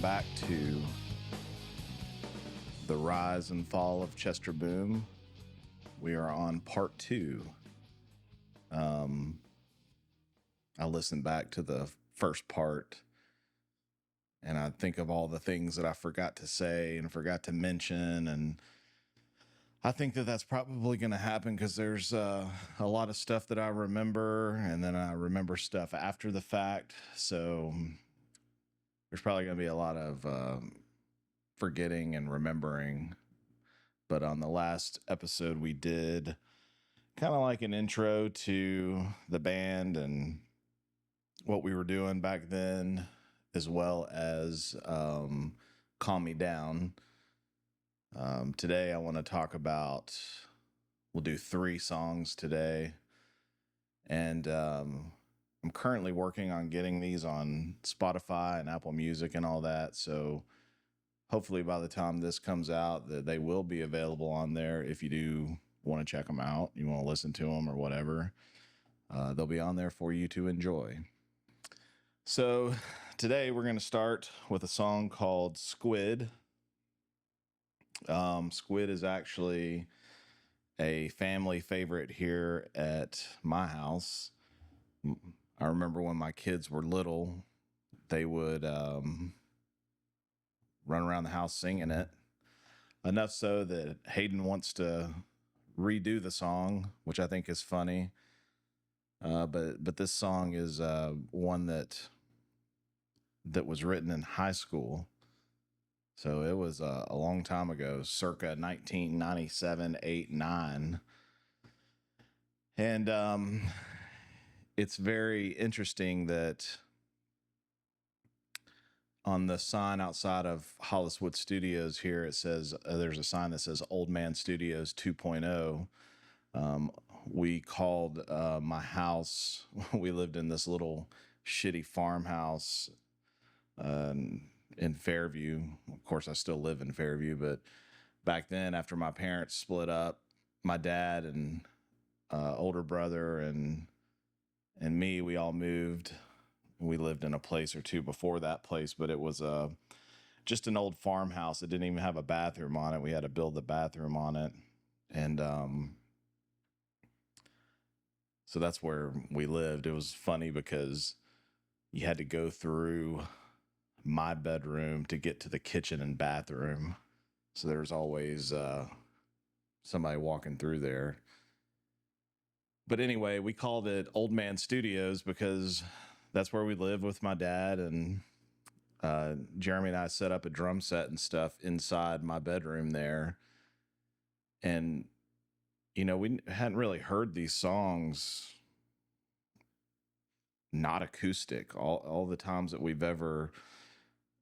welcome back to the rise and fall of Chester Boom. We are on part two. I listened back to the first part and I think of all the things that I forgot to say and forgot to mention. And I think that that's probably going to happen because there's a lot of stuff that I remember and then I remember stuff after the fact. So there's probably going to be a lot of forgetting and remembering. But on the last episode, we did kind of like an intro to the band and what we were doing back then, as well as Calm Me Down. Today, I want to talk about, we'll do 3 songs today. And I'm currently working on getting these on Spotify and Apple Music and all that. So hopefully by the time this comes out, that they will be available on there. If you do want to check them out, you want to listen to them or whatever, they'll be on there for you to enjoy. So today we're going to start with a song called Squid. Squid is actually a family favorite here at my house. I remember when my kids were little, they would run around the house singing it. Enough so that Hayden wants to redo the song, which I think is funny. But this song is one that was written in high school. So it was a long time ago, circa 1997, 8, 9. And it's very interesting that on the sign outside of Holliswood Studios here, it says, there's a sign that says Old Man Studios 2.0. We called my house, we lived in this little shitty farmhouse in Fairview. Of course, I still live in Fairview, but back then, after my parents split up, my dad and older brother and me, we all moved. We lived in a place or two before that place, but it was just an old farmhouse. It didn't even have a bathroom on it. We had to build the bathroom on it. And so that's where we lived. It was funny because you had to go through my bedroom to get to the kitchen and bathroom. So there's always somebody walking through there. But anyway, we called it Old Man Studios because that's where we lived with my dad. And Jeremy and I set up a drum set and stuff inside my bedroom there. And, you know, we hadn't really heard these songs not acoustic. All the times that we've ever,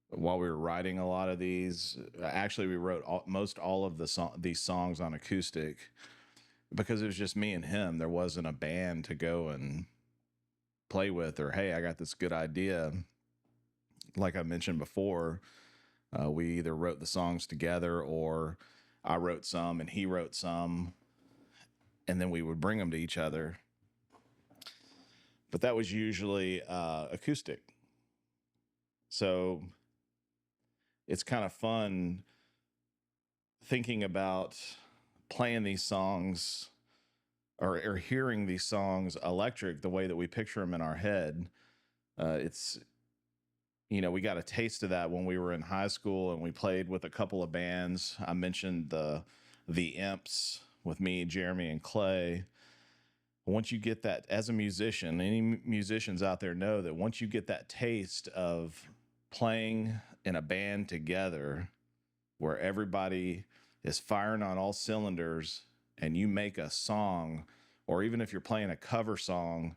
while we were writing a lot of these, actually we wrote most all of these songs on acoustic because it was just me and him. There wasn't a band to go and play with, or hey, I got this good idea. Like I mentioned before, we either wrote the songs together or I wrote some and he wrote some, and then we would bring them to each other. But that was usually acoustic. So it's kind of fun thinking about playing these songs or hearing these songs electric the way that we picture them in our head. It's, you know, we got a taste of that when we were in high school and we played with a couple of bands. I mentioned the Imps with me, Jeremy, and Clay. Once you get that as a musician, any musicians out there know that once you get that taste of playing in a band together where everybody is firing on all cylinders and you make a song, or even if you're playing a cover song,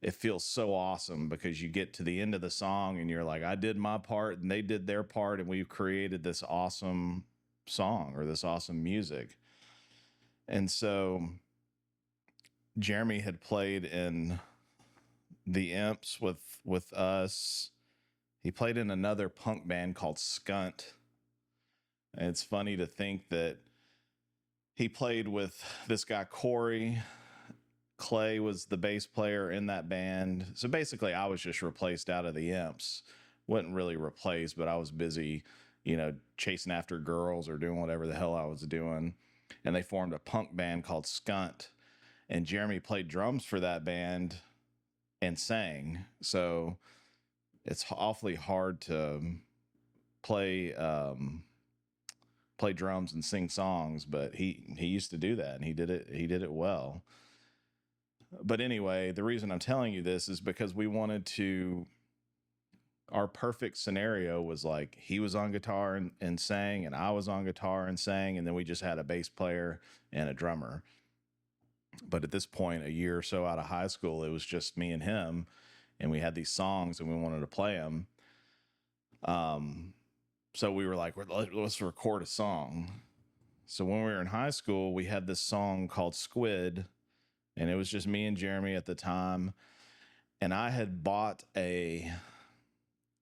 it feels so awesome because you get to the end of the song and you're like, I did my part and they did their part and we've created this awesome song or this awesome music. And so Jeremy had played in the Imps with us. He played in another punk band called Skunt. And it's funny to think that he played with this guy, Corey. Clay was the bass player in that band. So basically, I was just replaced out of the Imps. wasn't really replaced, but I was busy, chasing after girls or doing whatever the hell I was doing. And they formed a punk band called Skunt. And Jeremy played drums for that band and sang. So it's awfully hard to play play drums and sing songs, but he used to do that, and he did it well. But anyway, the reason I'm telling you this is because we wanted to, our perfect scenario was like he was on guitar and sang, and I was on guitar and sang, and then we just had a bass player and a drummer. But at this point, a year or so out of high school, it was just me and him, and we had these songs and we wanted to play them. So we were like, let's record a song. So when we were in high school, we had this song called Squid, and it was just me and Jeremy at the time. And I had bought a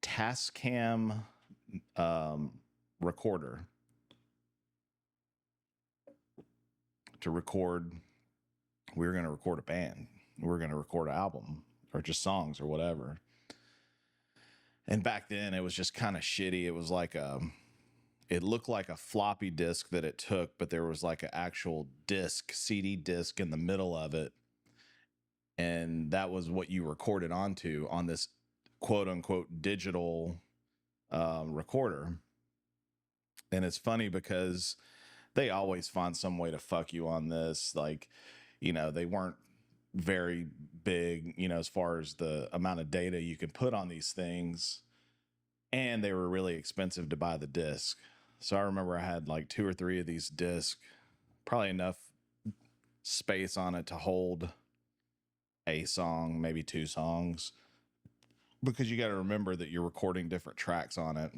Tascam recorder to record. We were going to record a band. We were going to record an album or just songs or whatever. And back then it was just kind of shitty. It was like it looked like a floppy disk that it took, but there was like an actual disc, CD disc in the middle of it. And that was what you recorded onto on this quote unquote digital recorder. And it's funny because they always find some way to fuck you on this. Like, they weren't very big, as far as the amount of data you could put on these things. And they were really expensive to buy the disc. So I remember I had like 2 or 3 of these discs, probably enough space on it to hold a song, maybe 2 songs, because you got to remember that you're recording different tracks on it.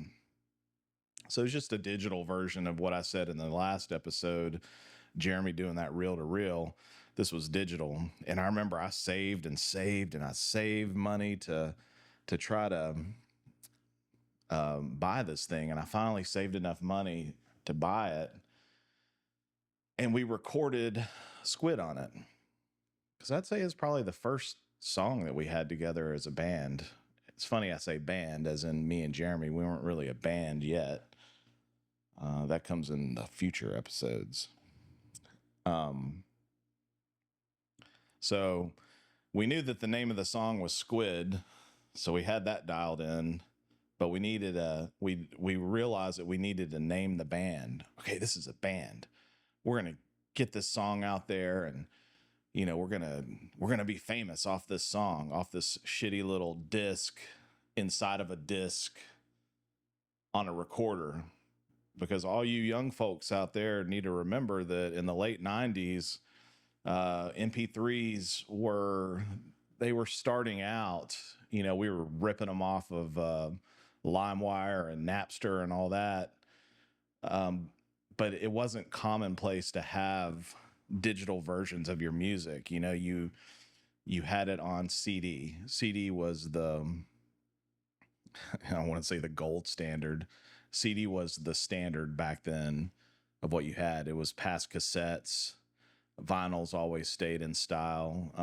So it's just a digital version of what I said in the last episode, Jeremy doing that reel to reel. This was digital. And I remember I saved and saved and I saved money to try to buy this thing. And I finally saved enough money to buy it. And we recorded Squid on it. Because I'd say it's probably the first song that we had together as a band. It's funny I say band, as in me and Jeremy. We weren't really a band yet. That comes in the future episodes. So we knew that the name of the song was Squid, so we had that dialed in. But we needed we realized that we needed to name the band. Okay, this is a band. We're gonna get this song out there, and we're gonna be famous off this song, off this shitty little disc inside of a disc on a recorder. Because all you young folks out there need to remember that in the late 90s, MP3s were starting out. We were ripping them off of LimeWire and Napster and all that. But it wasn't commonplace to have digital versions of your music. You had it on CD. CD was I don't want to say the gold standard. CD was the standard back then of what you had. It was past cassettes. Vinyls always stayed in style.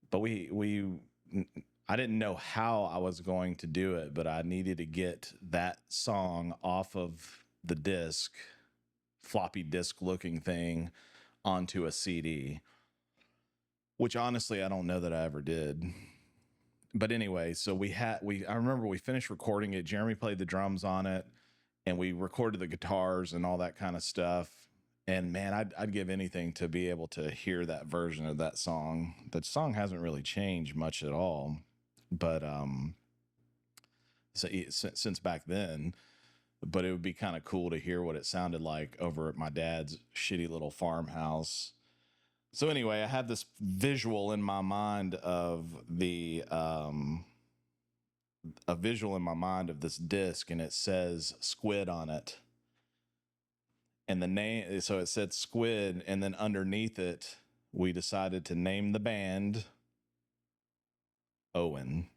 But I didn't know how I was going to do it, but I needed to get that song off of the disc, floppy disk looking thing, onto a CD, which honestly, I don't know that I ever did. But anyway, so I remember we finished recording it. Jeremy played the drums on it, and we recorded the guitars and all that kind of stuff. And man, I'd give anything to be able to hear that version of that song. The song hasn't really changed much at all, but since back then. But it would be kind of cool to hear what it sounded like over at my dad's shitty little farmhouse. So anyway, I have this visual in my mind of a visual in my mind of this disc, and it says Squid on it. And the name, so it said Squid, and then underneath it, we decided to name the band Owen.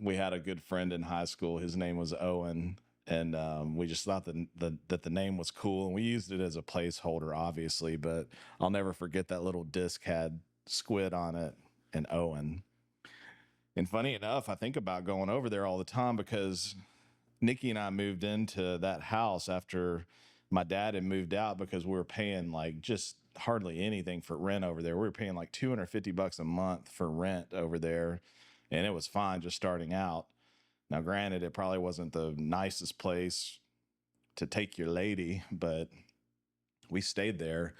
We had a good friend in high school. His name was Owen. And we just thought that the name was cool, and we used it as a placeholder, obviously. But I'll never forget that little disc had Squid on it and Owen. And funny enough, I think about going over there all the time because Nikki and I moved into that house after my dad had moved out because we were paying like just hardly anything for rent over there. We were paying like $250 a month for rent over there, and it was fine just starting out. Now, granted, it probably wasn't the nicest place to take your lady, but we stayed there.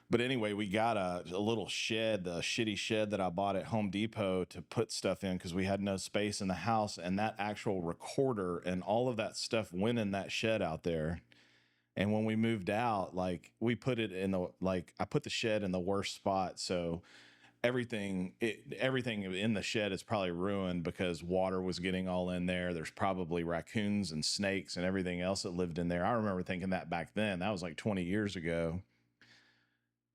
But anyway, we got a little shed, the shitty shed that I bought at Home Depot to put stuff in because we had no space in the house. And that actual recorder and all of that stuff went in that shed out there. And when we moved out, like we put it in the, like I put the shed in the worst spot. So everything in the shed is probably ruined because water was getting all in there. There's probably raccoons and snakes and everything else that lived in there. I remember thinking that back then. That was like 20 years ago.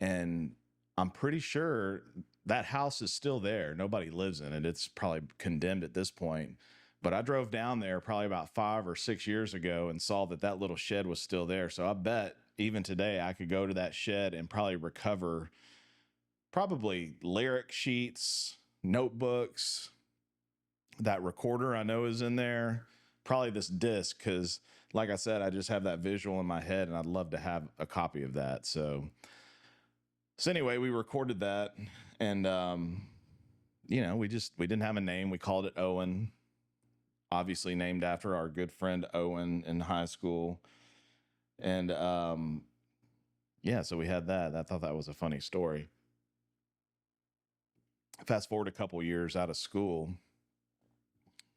And I'm pretty sure that house is still there. Nobody lives in it. It's probably condemned at this point. But I drove down there probably about 5 or 6 years ago and saw that that little shed was still there. So I bet even today I could go to that shed and probably recover probably lyric sheets, notebooks, that recorder I know is in there, probably this disc, because like I said, I just have that visual in my head and I'd love to have a copy of that. So anyway, we recorded that, and we didn't have a name. We called it Owen, obviously named after our good friend Owen in high school. And so we had that. I thought that was a funny story. Fast forward a couple years out of school,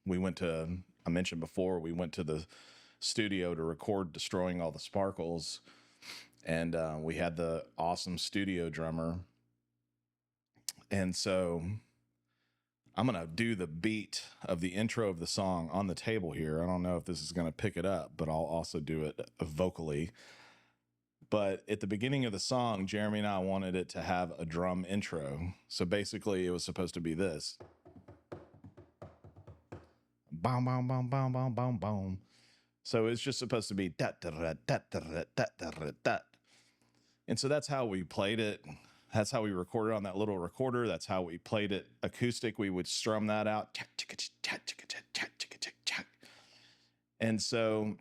I mentioned before, we went to the studio to record Destroying All the Sparkles. And we had the awesome studio drummer. And so I'm going to do the beat of the intro of the song on the table here. I don't know if this is going to pick it up, but I'll also do it vocally. But at the beginning of the song, Jeremy and I wanted it to have a drum intro. So basically, it was supposed to be this. Boom, boom, boom, boom, boom, boom, boom. So it's just supposed to be da da da da da da da da da. And so that's how we played it. That's how we recorded on that little recorder. That's how we played it acoustic. We would strum that out. And so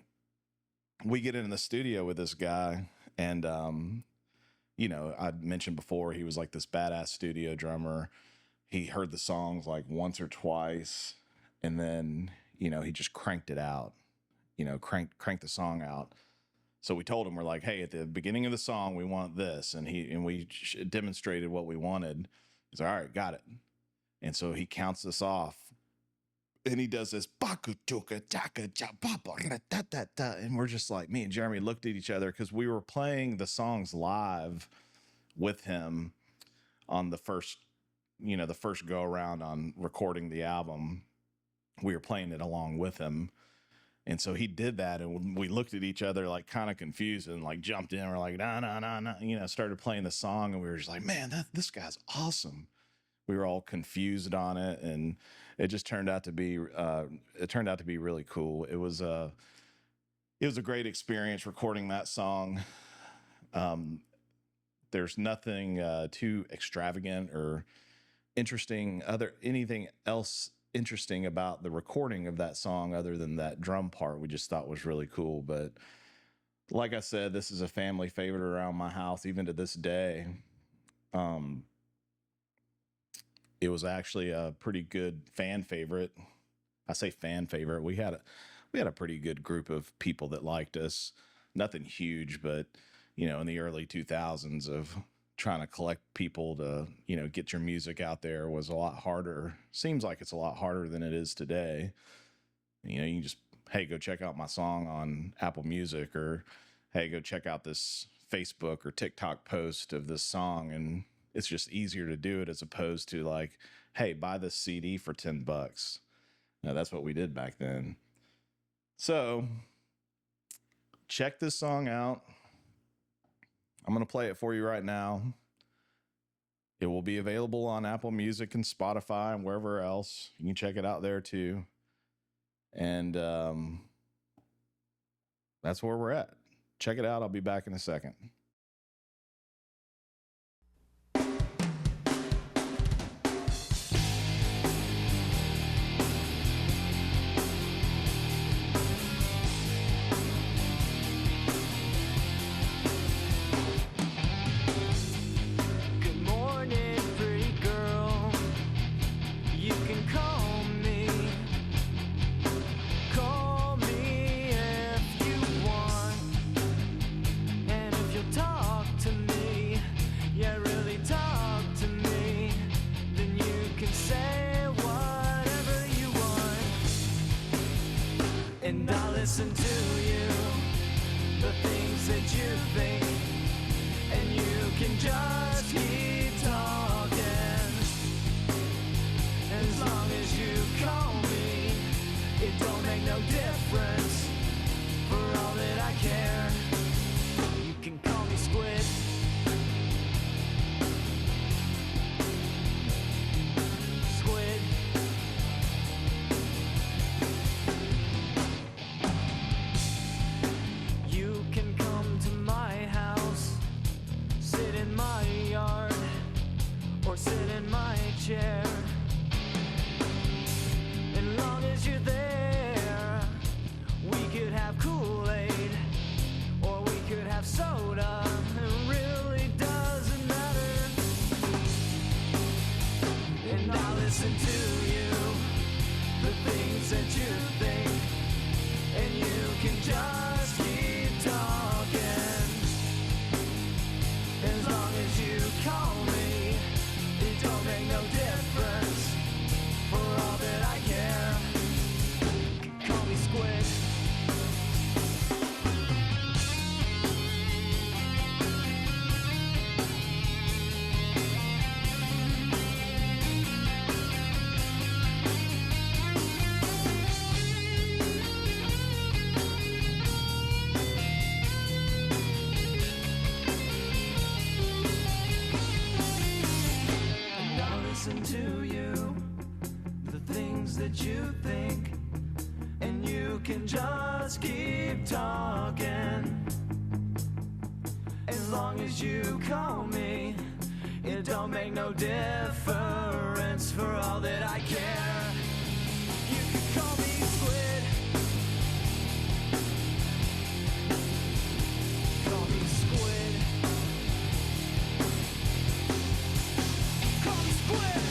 we get in the studio with this guy. And, I'd mentioned before, he was like this badass studio drummer. He heard the songs like once or twice. And then, he just cranked it out, cranked the song out. So we told him, we're like, hey, at the beginning of the song, we want this. And we demonstrated what we wanted. He's like, all right, got it. And so he counts us off. And he does this. And we're just like, me and Jeremy looked at each other because we were playing the songs live with him on the first go around on recording the album. We were playing it along with him. And so he did that, and we looked at each other like kind of confused and like jumped in. We're like, nah, started playing the song, and we were just like, man, this guy's awesome. We were all confused on it, and it just turned out to be really cool. It was a great experience recording that song. There's nothing too extravagant or anything else interesting about the recording of that song other than that drum part we just thought was really cool. But like I said, this is a family favorite around my house even to this day. It was actually a pretty good fan favorite. I say fan favorite. We had a pretty good group of people that liked us. Nothing huge, but in the early 2000s of trying to collect people to, get your music out there was a lot harder. Seems like it's a lot harder than it is today. You can just, hey, go check out my song on Apple Music, or hey, go check out this Facebook or TikTok post of this song. And it's just easier to do it as opposed to like, hey, buy this CD for $10. Now, that's what we did back then. So check this song out. I'm going to play it for you right now. It will be available on Apple Music and Spotify and wherever else. You can check it out there too. And that's where we're at. Check it out. I'll be back in a second. listen to you, the things that you think, and you can just keep talking. As long as you call me, it don't make no difference. For all that I care, you can call me Squid. Squid. You can come to my house, sit in my yard, or sit in my chair. As long as you're there, we could have Kool-Aid, or we could have soda. It really doesn't matter. And I'll listen to you, the things that you think, and you can just keep talking. As long as you call me, it don't make no difference. For all that I care, call me Squid. And I'll listen to you, the things that you think, and you can just keep talking. As long as you call me, it don't make no difference. For all that I care, you can call me Squid. Call me Squid. Call me Squid.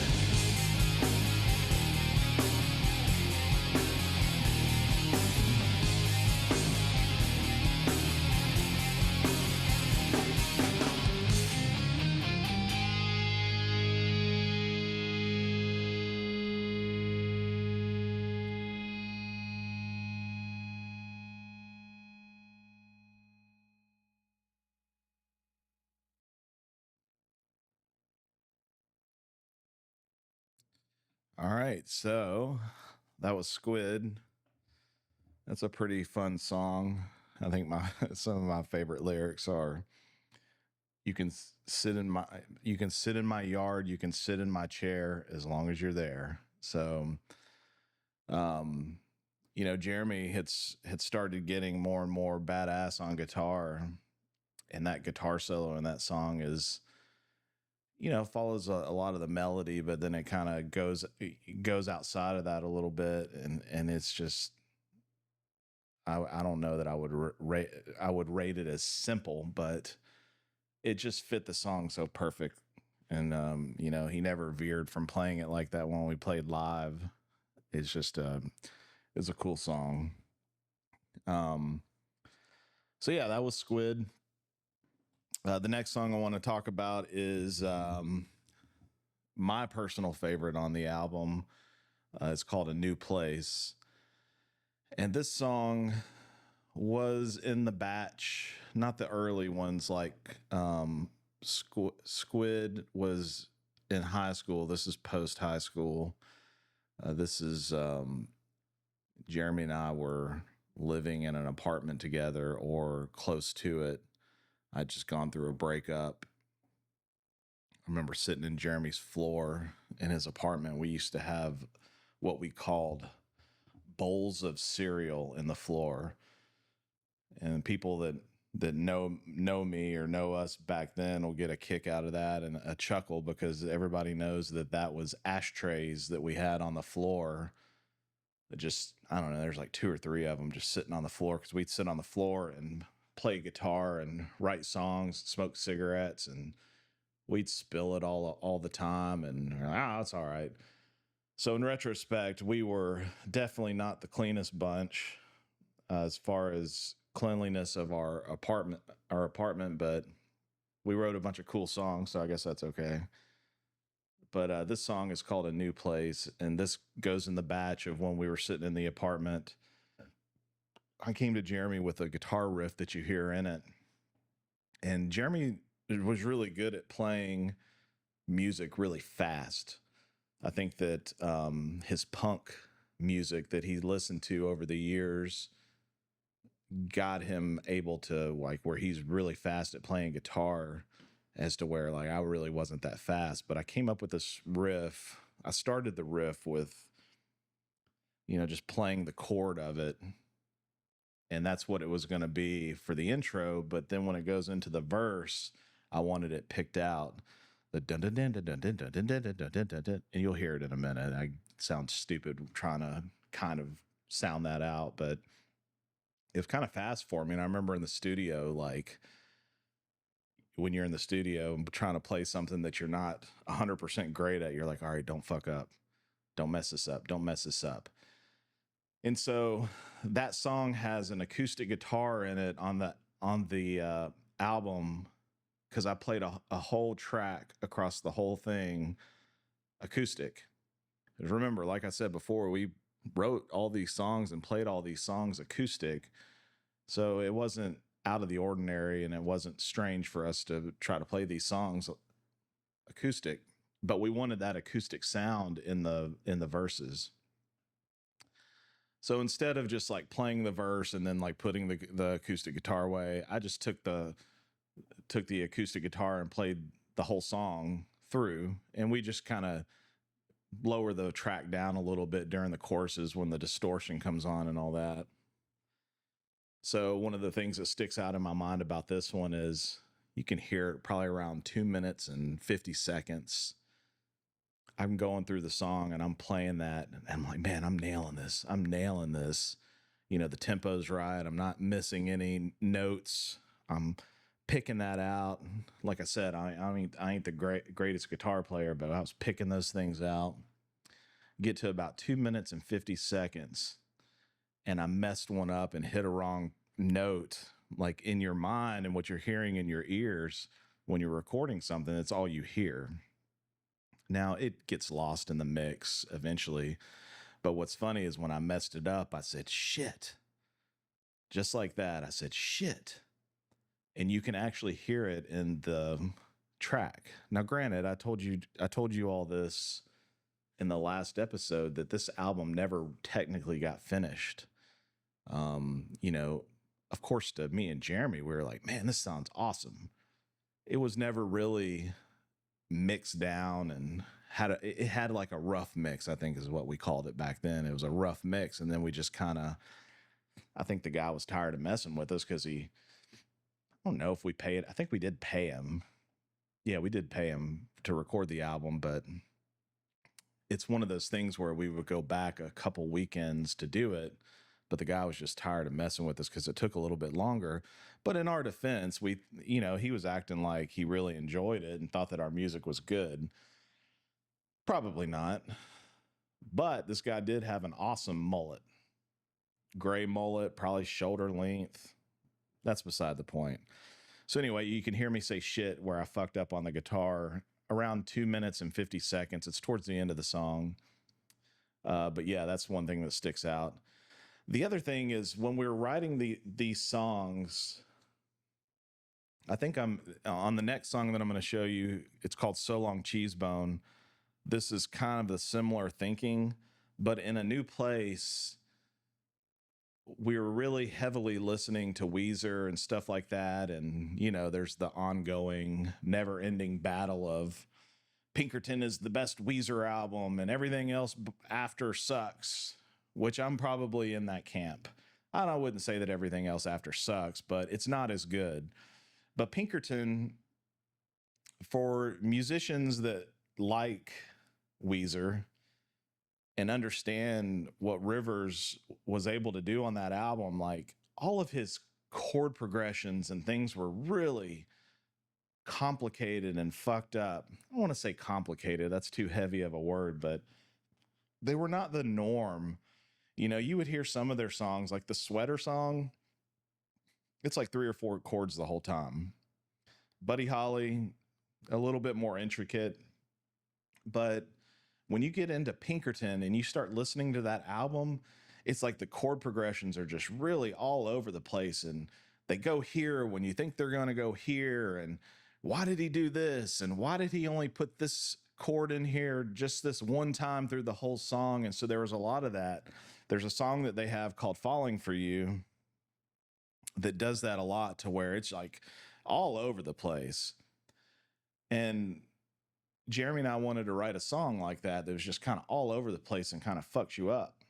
All right, so that was Squid. That's a pretty fun song. I think my some of my favorite lyrics are you can sit in my yard, you can sit in my chair as long as you're there. So um Jeremy had started getting more and more badass on guitar, and that guitar solo in that song is follows a lot of the melody, but then it kind of goes outside of that a little bit, and it's just I don't know that I would rate it as simple, but it just fit the song so perfect. And he never veered from playing it like that when we played live. It's just it's a cool song. Um so yeah, that was Squid. The next song I want to talk about is my personal favorite on the album. It's called A New Place. And this song was in the batch, not the early ones like Squid was in high school. This is post high school. This is Jeremy and I were living in an apartment together or close to it. I'd just gone through a breakup. I remember sitting in Jeremy's floor in his apartment. We used to have what we called bowls of cereal in the floor. And people that know me or know us back then will get a kick out of that and a chuckle, because everybody knows that was ashtrays that we had on the floor. That just, I don't know, there's like 2 or 3 of them just sitting on the floor, because we'd sit on the floor and play guitar and write songs, smoke cigarettes, and we'd spill it all the time. And it's all right. So in retrospect, we were definitely not the cleanest bunch as far as cleanliness of our apartment, but we wrote a bunch of cool songs, so I guess that's okay. But this song is called A New Place, and this goes in the batch of when we were sitting in the apartment I came to Jeremy with a guitar riff that you hear in it. And Jeremy was really good at playing music really fast. I think that his punk music that he listened to over the years got him able to, like, where he's really fast at playing guitar, as to where like I really wasn't that fast. But I came up with this riff. I started the riff with, just playing the chord of it, and that's what it was going to be for the intro. But then when it goes into the verse, I wanted it picked out, the dun dun dun dun dun dun dun dun dun dun dun dun dun dun, and you'll hear it in a minute. I sound stupid trying to kind of sound that out, but it was kind of fast for me. And I remember in the studio, like when you're in the studio and trying to play something that you're not 100% great at, you're like, all right, don't fuck up, don't mess this up, don't mess this up. And so that song has an acoustic guitar in it on the album, because I played a whole track across the whole thing acoustic. Remember, like I said before, we wrote all these songs and played all these songs acoustic, so it wasn't out of the ordinary and it wasn't strange for us to try to play these songs acoustic. But we wanted that acoustic sound in the verses. So instead of just like playing the verse and then like putting the acoustic guitar away, I just took the acoustic guitar and played the whole song through, and we just kind of lower the track down a little bit during the choruses when the distortion comes on and all that. So one of the things that sticks out in my mind about this one is you can hear it probably around 2 minutes and 50 seconds. I'm going through the song and I'm playing that, and I'm like, man, I'm nailing this. I'm nailing this. The tempo's right. I'm not missing any notes. I'm picking that out. Like I said, I ain't the greatest guitar player, but I was picking those things out. Get to about 2 minutes and 50 seconds, and I messed one up and hit a wrong note. Like in your mind and what you're hearing in your ears when you're recording something, it's all you hear. Now it gets lost in the mix eventually, but what's funny is when I messed it up, I said, shit. Just like that, I said, shit. And you can actually hear it in the track. Now, granted, I told you all this in the last episode, that this album never technically got finished. Of course, to me and Jeremy, we were like, man, this sounds awesome. It was never really mixed down and it had like a rough mix, I think is what we called it back then. It was a rough mix. And then we just I think the guy was tired of messing with us because I don't know if we paid. I think we did pay him. Yeah, we did pay him to record the album, but it's one of those things where we would go back a couple weekends to do it, but the guy was just tired of messing with us because it took a little bit longer. But in our defense, he was acting like he really enjoyed it and thought that our music was good. Probably not. But this guy did have an awesome mullet. Gray mullet, probably shoulder length. That's beside the point. So anyway, you can hear me say shit where I fucked up on the guitar around 2 minutes and 50 seconds. It's towards the end of the song. But yeah, that's one thing that sticks out. The other thing is when we were writing these songs, I think I'm on the next song that I'm going to show you. It's called So Long Cheesebone. This is kind of the similar thinking, but in a new place. We were really heavily listening to Weezer and stuff like that. And, there's the ongoing never ending battle of Pinkerton is the best Weezer album and everything else after sucks, which I'm probably in that camp. I wouldn't say that everything else after sucks, but it's not as good. But Pinkerton, for musicians that like Weezer and understand what Rivers was able to do on that album, like all of his chord progressions and things were really complicated and fucked up. I don't want to say complicated. That's too heavy of a word, but they were not the norm. You would hear some of their songs, like the Sweater song. It's like 3 or 4 chords the whole time. Buddy Holly, a little bit more intricate, but when you get into Pinkerton and you start listening to that album, it's like the chord progressions are just really all over the place, and they go here when you think they're going to go here, and why did he do this, and why did he only put this chord in here just this one time through the whole song? And so there was a lot of that. There's a song that they have called Falling for You that does that a lot, to where it's like all over the place. And Jeremy and I wanted to write a song like that was just kind of all over the place and kind of fucks you up.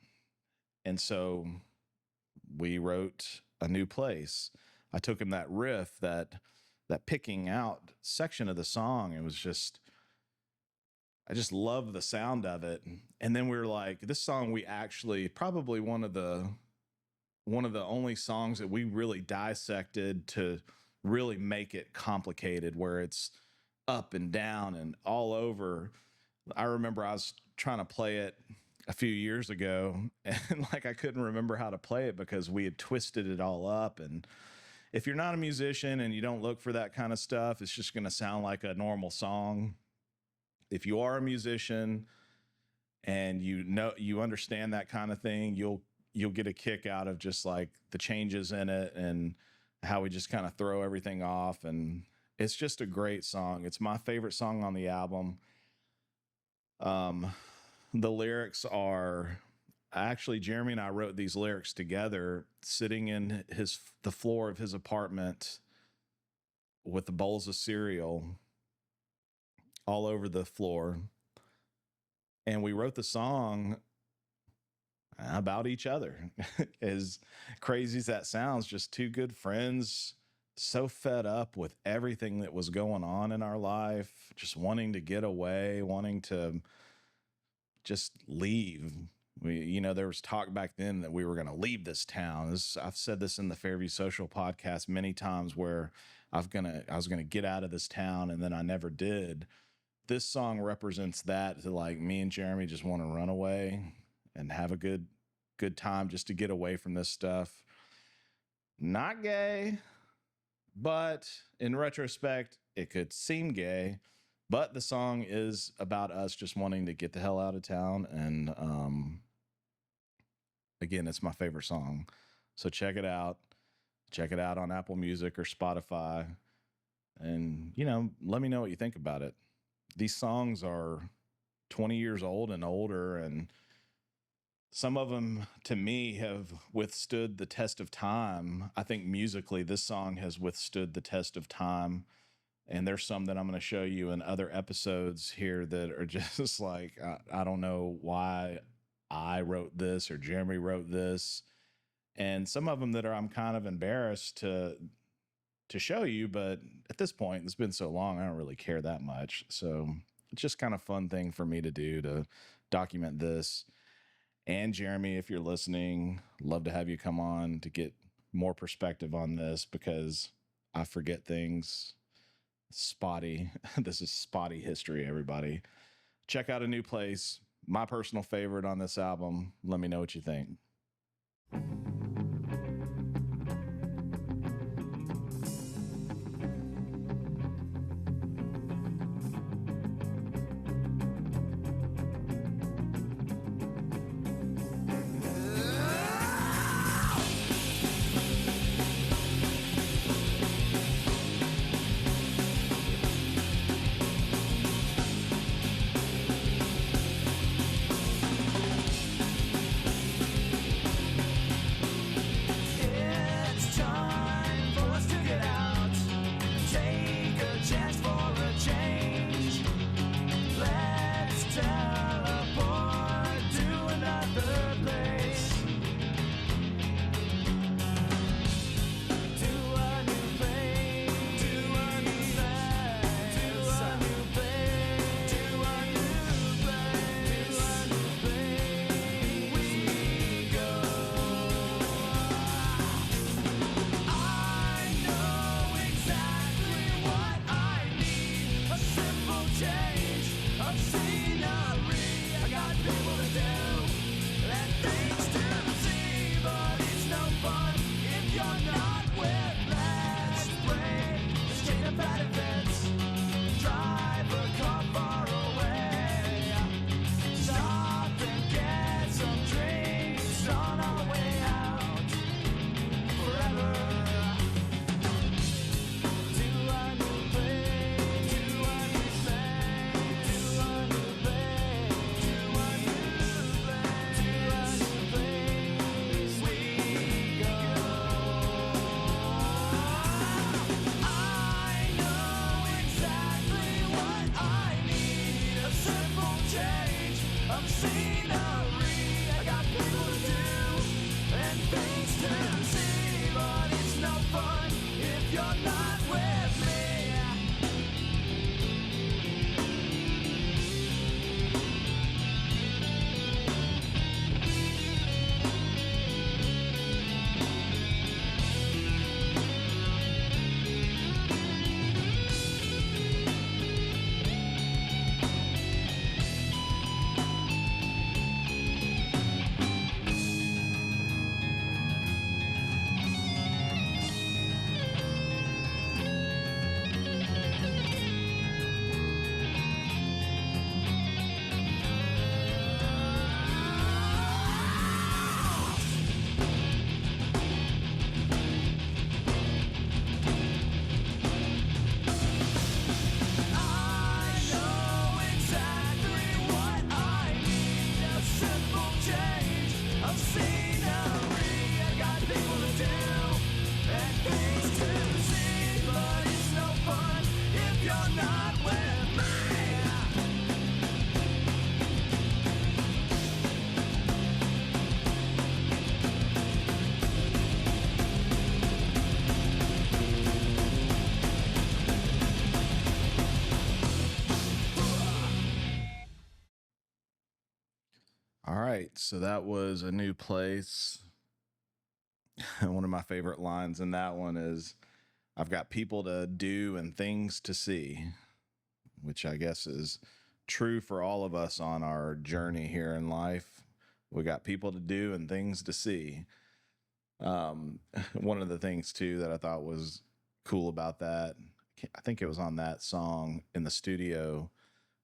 And so we wrote A New Place. I took him that riff, that picking out section of the song. It was just, I just love the sound of it. And then we were like, this song, we actually probably one of the only songs that we really dissected to really make it complicated, where it's up and down and all over. I remember I was trying to play it a few years ago, and like I couldn't remember how to play it because we had twisted it all up. And if you're not a musician and you don't look for that kind of stuff, it's just going to sound like a normal song. If you are a musician and you understand that kind of thing, you'll get a kick out of just like the changes in it and how we just kind of throw everything off. And it's just a great song. It's my favorite song on the album. The lyrics are actually, Jeremy and I wrote these lyrics together, sitting in the floor of his apartment with the bowls of cereal all over the floor. And we wrote the song about each other. As crazy as that sounds, just two good friends, so fed up with everything that was going on in our life, just wanting to get away, wanting to just leave. There was talk back then that we were going to leave this town. I've said this in the Fairview Social podcast many times, where I was going to get out of this town, and then I never did. This song represents that, to like me and Jeremy just want to run away and have a good time just to get away from this stuff. Not gay, but in retrospect, it could seem gay. But the song is about us just wanting to get the hell out of town. And again, it's my favorite song. So check it out. Check it out on Apple Music or Spotify. And, let me know what you think about it. These songs are 20 years old and older, and some of them, to me, have withstood the test of time. I think musically, this song has withstood the test of time. And there's some that I'm going to show you in other episodes here that are just like, I don't know why I wrote this or Jeremy wrote this. And some of them that I'm kind of embarrassed to show you, but at this point, it's been so long, I don't really care that much. So it's just kind of fun thing for me to do, to document this. And Jeremy, if you're listening, love to have you come on to get more perspective on this, because I forget things. Spotty. This is spotty history, everybody. Check out A New Place. My personal favorite on this album. Let me know what you think. of scenery. I got people to do and things to see, but it's no fun if you're not with me. I know exactly what I need, a simple change of scenery. I got people to do and things to see, but it's no fun if you're not with me. All right, so that was A New Place. One of my favorite lines in that one is, I've got people to do and things to see, which I guess is true for all of us on our journey here in life. We got people to do and things to see. One of the things too that I thought was cool about that, I think it was on that song in the studio,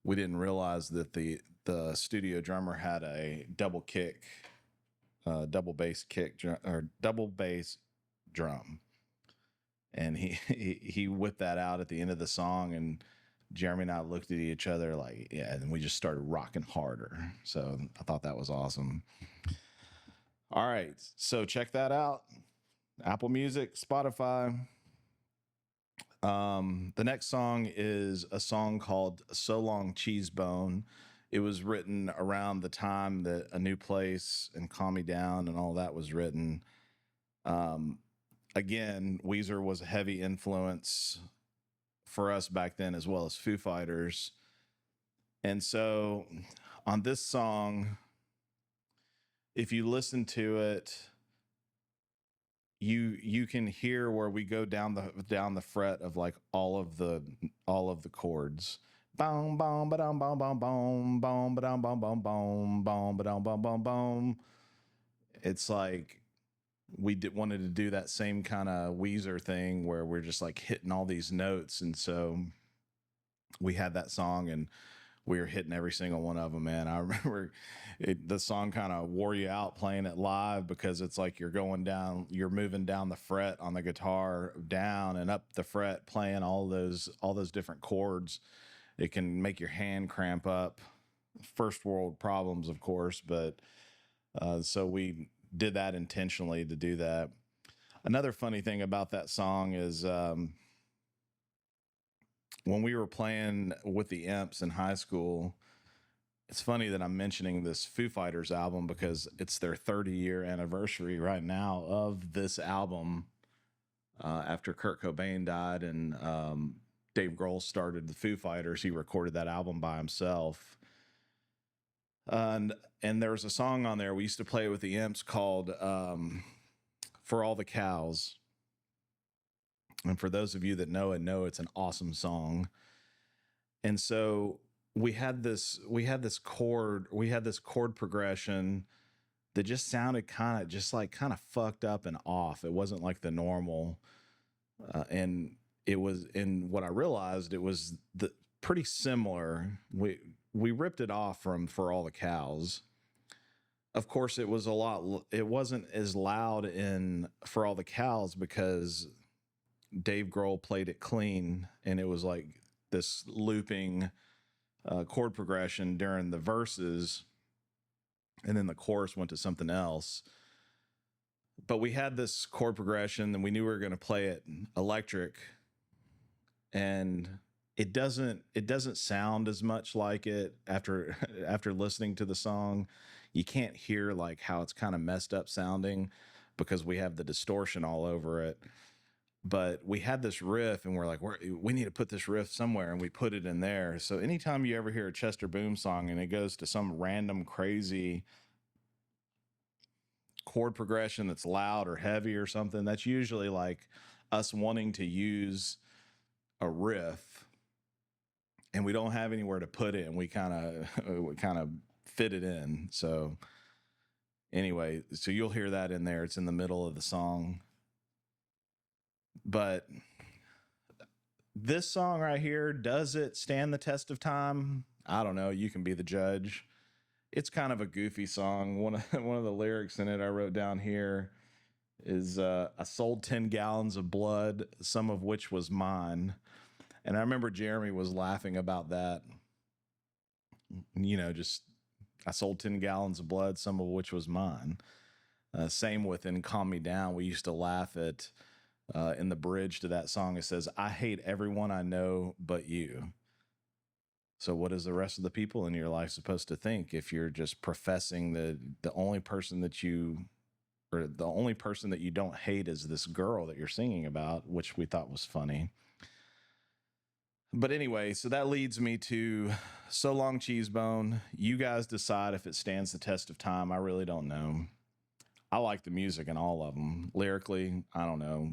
we didn't realize that the studio drummer had a double kick, double bass kick or double bass drum, and he whipped that out at the end of the song, and Jeremy and I looked at each other like, yeah, and we just started rocking harder. So I thought that was awesome. All right, so check that out. Apple Music, Spotify. The next song is a song called So Long Cheesebone. It was written around the time that A New Place and Calm Me Down and all that was written. Again, Weezer was a heavy influence for us back then, as well as Foo Fighters. And so on this song, if you listen to it, you can hear where we go down the fret of like all of the chords. Boom, boom, ba-dum, boom, boom, boom, boom, ba-dum, boom, boom, boom, boom, ba-dum, boom, boom, boom. It's like we wanted to do that same kind of Weezer thing where we're just like hitting all these notes, and so we had that song and we were hitting every single one of them, man. I remember the song kind of wore you out playing it live because it's like you're moving down the fret on the guitar, down and up the fret, playing all those different chords. It can make your hand cramp up. First world problems, of course, but so we did that intentionally to do that. Another funny thing about that song is when we were playing with the Imps in high school, it's funny that I'm mentioning this Foo Fighters album because it's their 30-year anniversary right now of this album. After Kurt Cobain died and Dave Grohl started the Foo Fighters, he recorded that album by himself. And there was a song on there we used to play with the Imps called For All the Cows. And for those of you that know it's an awesome song. And so we had this chord progression that just sounded kind of fucked up and off. It wasn't like the normal. And what I realized, it was pretty similar. We ripped it off from For All the Cows. Of course, it wasn't as loud in For All the Cows because Dave Grohl played it clean, and it was like this looping chord progression during the verses, and then the chorus went to something else. But we had this chord progression, and we knew we were going to play it electric, and it doesn't sound as much like it after after listening to the song. You can't hear like how it's kind of messed up sounding because we have the distortion all over it. But we had this riff and we're like, we need to put this riff somewhere, and we put it in there. So anytime you ever hear a Chester Boom song and it goes to some random crazy chord progression that's loud or heavy or something, that's usually like us wanting to use a riff and we don't have anywhere to put it, and we kind of fit it in. So anyway, so you'll hear that in there. It's in the middle of the song. But this song right here, does it stand the test of time? I don't know. You can be the judge. It's kind of a goofy song. One of the lyrics in it I wrote down here is I sold 10 gallons of blood, some of which was mine. And I remember Jeremy was laughing about that. Just I sold 10 gallons of blood, some of which was mine. Same with in Calm Me Down. We used to laugh at in the bridge to that song. It says, I hate everyone I know but you. So what is the rest of the people in your life supposed to think if you're just professing the only person that you don't hate is this girl that you're singing about, which we thought was funny. But anyway, so that leads me to So Long Cheesebone. You guys decide if it stands the test of time. I really don't know. I like the music in all of them. Lyrically, I don't know.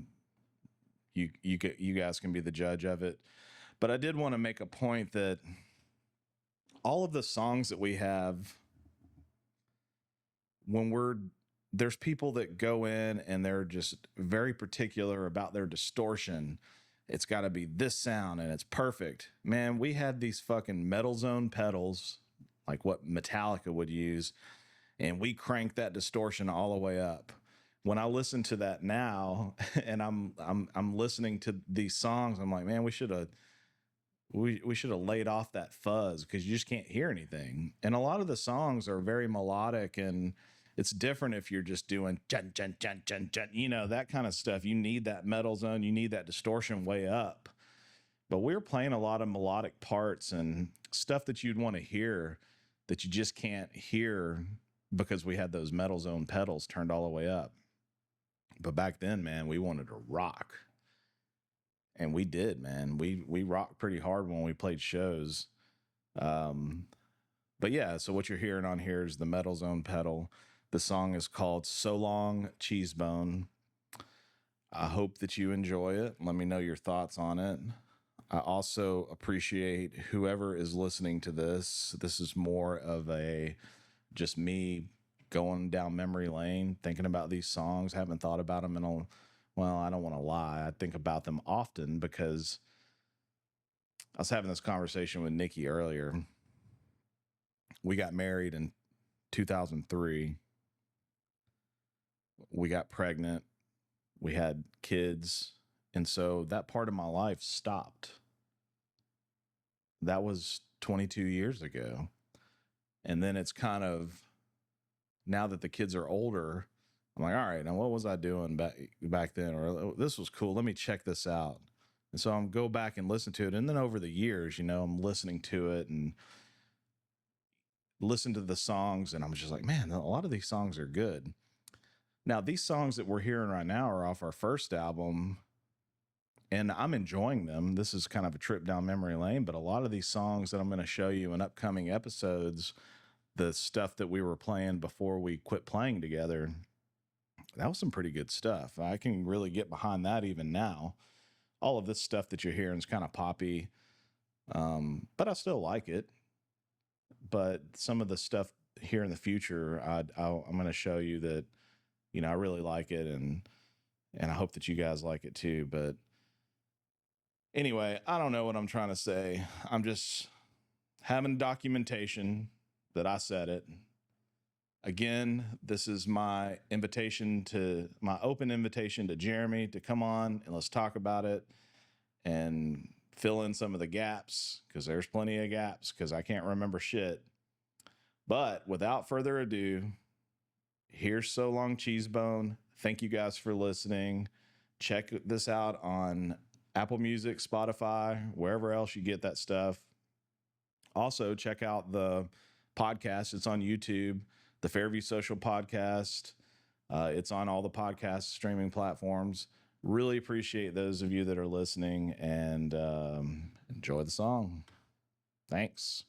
You guys can be the judge of it. But I did want to make a point that all of the songs that we have, there's people that go in and they're just very particular about their distortion. It's got to be this sound and it's perfect. Man, we had these fucking Metal Zone pedals, like what Metallica would use, and we cranked that distortion all the way up. When I listen to that now and I'm listening to these songs, I'm like, man, we should have laid off that fuzz, because you just can't hear anything. And a lot of the songs are very melodic, and it's different if you're just doing jun, jun, jun, jun, jun, that kind of stuff. You need that Metal Zone, you need that distortion way up. But we're playing a lot of melodic parts and stuff that you'd want to hear that you just can't hear because we had those Metal Zone pedals turned all the way up. But back then, man, we wanted to rock. And we did, man. We rocked pretty hard when we played shows. But yeah, so what you're hearing on here is the Metal Zone pedal. The song is called So Long Cheesebone. I hope that you enjoy it. Let me know your thoughts on it. I also appreciate whoever is listening to this. This is more of just me going down memory lane, thinking about these songs. Haven't thought about them I don't want to lie. I think about them often because I was having this conversation with Nikki earlier. We got married in 2003. We got pregnant. We had kids. And so that part of my life stopped. That was 22 years ago. And then it's kind of, now that the kids are older, I'm like, all right, now what was I doing back then? Or this was cool. Let me check this out. And so I'm go back and listen to it. And then over the years, I'm listening to it and listen to the songs. And I'm just like, man, a lot of these songs are good. Now, these songs that we're hearing right now are off our first album, and I'm enjoying them. This is kind of a trip down memory lane, but a lot of these songs that I'm going to show you in upcoming episodes, the stuff that we were playing before we quit playing together, that was some pretty good stuff. I can really get behind that even now. All of this stuff that you're hearing is kind of poppy, but I still like it. But some of the stuff here in the future, I'm going to show you that, I really like it, and I hope that you guys like it too. But anyway, I don't know what I'm trying to say. I'm just having documentation that I said it. Again, this is my open invitation to Jeremy to come on and let's talk about it and fill in some of the gaps, because there's plenty of gaps because I can't remember shit. But without further ado, here's So Long Cheesebone. Thank you guys for listening. Check this out on Apple Music, Spotify, wherever else you get that stuff. Also, check out the podcast. It's on YouTube, the Fairview Social Podcast. It's on all the podcast streaming platforms. Really appreciate those of you that are listening, and enjoy the song. Thanks.